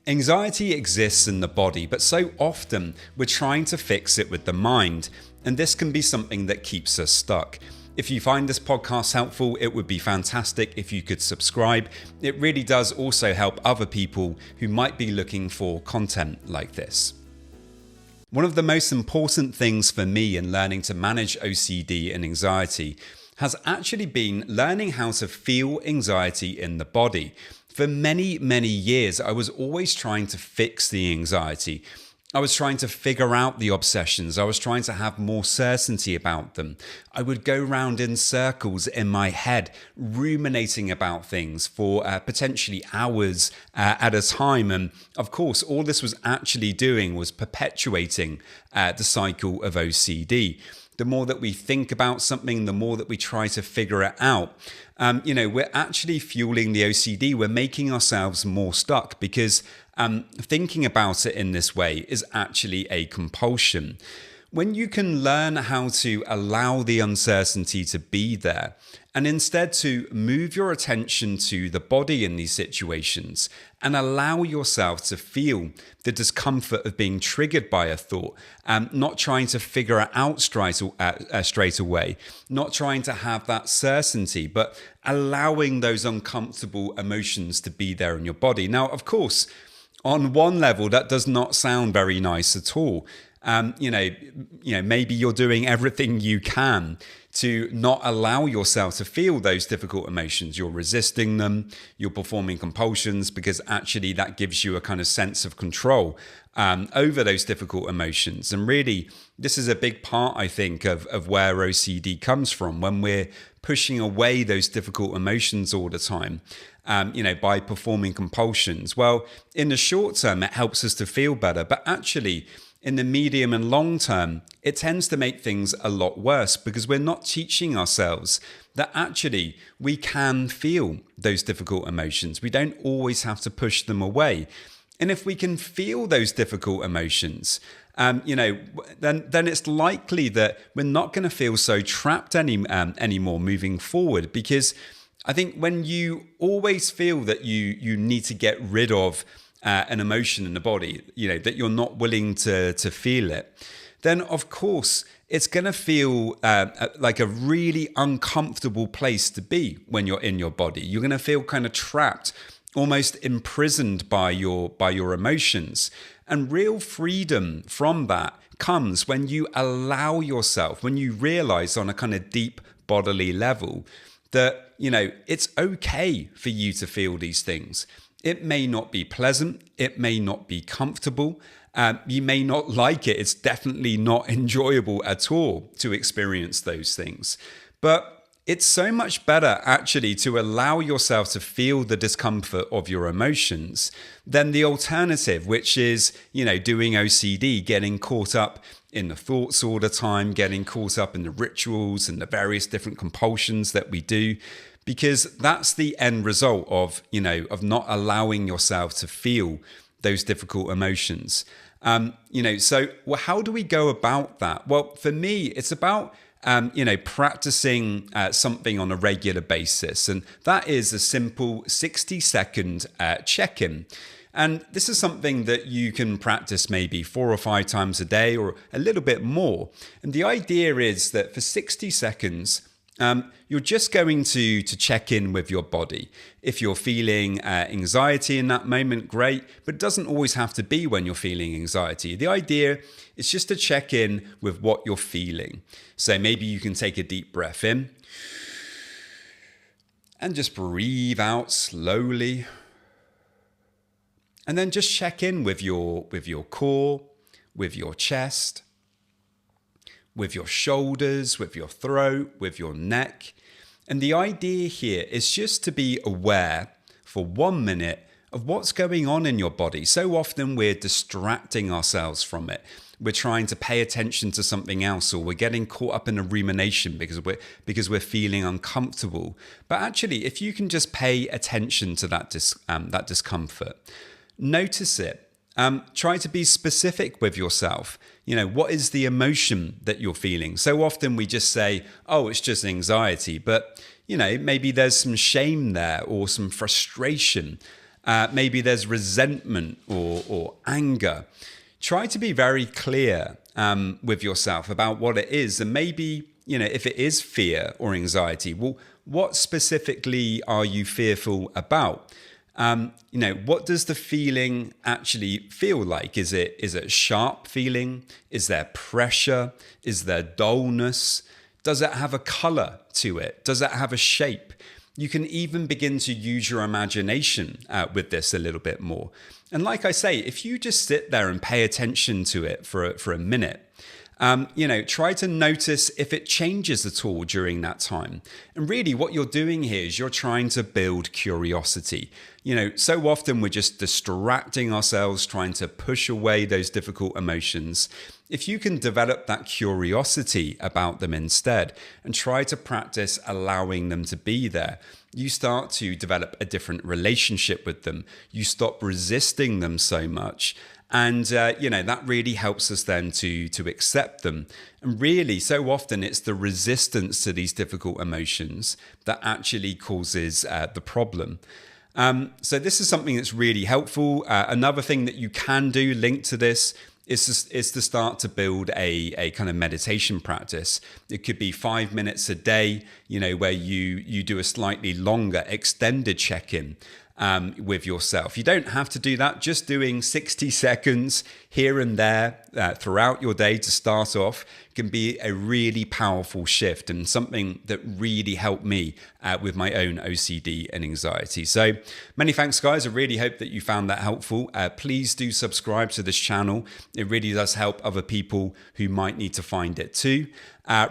Anxiety exists in the body, but so often we're trying to fix it with the mind, and this can be something that keeps us stuck. If you find this podcast helpful, it would be fantastic if you could subscribe. It really does also help other people who might be looking for content like this. One of the most important things for me in learning to manage OCD and anxiety has actually been learning how to feel anxiety in the body. For many, many years, I was always trying to fix the anxiety. I was trying to figure out the obsessions. I was trying to have more certainty about them. I would go round in circles in my head, ruminating about things for potentially hours at a time. And of course, all this was actually doing was perpetuating the cycle of OCD. The more that we think about something, the more that we try to figure it out. We're actually fueling the OCD. We're making ourselves more stuck because thinking about it in this way is actually a compulsion. When you can learn how to allow the uncertainty to be there and instead to move your attention to the body in these situations and allow yourself to feel the discomfort of being triggered by a thought, not trying to figure it out straight away, not trying to have that certainty, but allowing those uncomfortable emotions to be there in your body. Now, of course, on one level, that does not sound very nice at all. Maybe you're doing everything you can to not allow yourself to feel those difficult emotions. You're resisting them, you're performing compulsions because actually that gives you a kind of sense of control over those difficult emotions. And really, this is a big part, I think, of where OCD comes from when we're pushing away those difficult emotions all the time. By performing compulsions. Well, in the short term, it helps us to feel better, but actually, in the medium and long term, it tends to make things a lot worse because we're not teaching ourselves that actually we can feel those difficult emotions. We don't always have to push them away. And if we can feel those difficult emotions, then it's likely that we're not going to feel so trapped anymore moving forward. Because I think when you always feel that you need to get rid of an emotion in the body, that you're not willing to feel it, then of course it's going to feel like a really uncomfortable place to be when you're in your body. You're going to feel kind of trapped, almost imprisoned by your emotions. And real freedom from that comes when you allow yourself, when you realize on a kind of deep bodily level that, it's okay for you to feel these things. It may not be pleasant. It may not be comfortable. You may not like it. It's definitely not enjoyable at all to experience those things. But it's so much better actually to allow yourself to feel the discomfort of your emotions than the alternative, which is, doing OCD, getting caught up in the thoughts all the time, getting caught up in the rituals and the various different compulsions that we do, because that's the end result of not allowing yourself to feel those difficult emotions. So how do we go about that? Well, for me, it's about practicing something on a regular basis. And that is a simple 60-second check-in. And this is something that you can practice maybe 4 or 5 times a day or a little bit more. And the idea is that for 60 seconds, you're just going to check in with your body. If you're feeling anxiety in that moment, great, but it doesn't always have to be when you're feeling anxiety. The idea is just to check in with what you're feeling. So maybe you can take a deep breath in and just breathe out slowly. And then just check in with your core, with your chest, with your shoulders, with your throat, with your neck. And the idea here is just to be aware for 1 minute of what's going on in your body. So often we're distracting ourselves from it. We're trying to pay attention to something else, or we're getting caught up in a rumination because we're feeling uncomfortable. But actually, if you can just pay attention to that discomfort, notice it. Try to be specific with yourself. What is the emotion that you're feeling? So often we just say, oh, it's just anxiety. But, maybe there's some shame there or some frustration. Maybe there's resentment or anger. Try to be very clear with yourself about what it is. And maybe, if it is fear or anxiety, well, what specifically are you fearful about? What does the feeling actually feel like? Is it a sharp feeling? Is there pressure? Is there dullness? Does it have a color to it? Does it have a shape? You can even begin to use your imagination with this a little bit more. And like I say, if you just sit there and pay attention to it for a minute, try to notice if it changes at all during that time. And really what you're doing here is you're trying to build curiosity. So often we're just distracting ourselves, trying to push away those difficult emotions. If you can develop that curiosity about them instead and try to practice allowing them to be there, you start to develop a different relationship with them. You stop resisting them so much. And, that really helps us then to accept them. And really, so often it's the resistance to these difficult emotions that actually causes the problem. So this is something that's really helpful. Another thing that you can do linked to this is to start to build a kind of meditation practice. It could be 5 minutes a day, where you do a slightly longer extended check-in with yourself. You don't have to do that. Just doing 60 seconds here and there throughout your day to start off can be a really powerful shift and something that really helped me with my own OCD and anxiety. So many thanks, guys. I really hope that you found that helpful. Please do subscribe to this channel. It really does help other people who might need to find it too.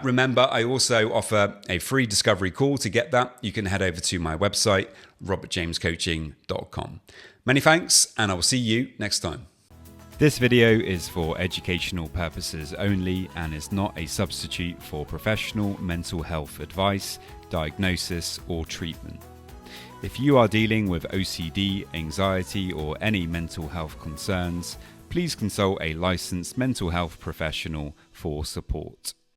Remember, I also offer a free discovery call. To get that, you can head over to my website, robertjamescoaching.com. Many thanks, and I will see you next time. This video is for educational purposes only and is not a substitute for professional mental health advice, diagnosis, or treatment. If you are dealing with OCD, anxiety, or any mental health concerns, please consult a licensed mental health professional for support.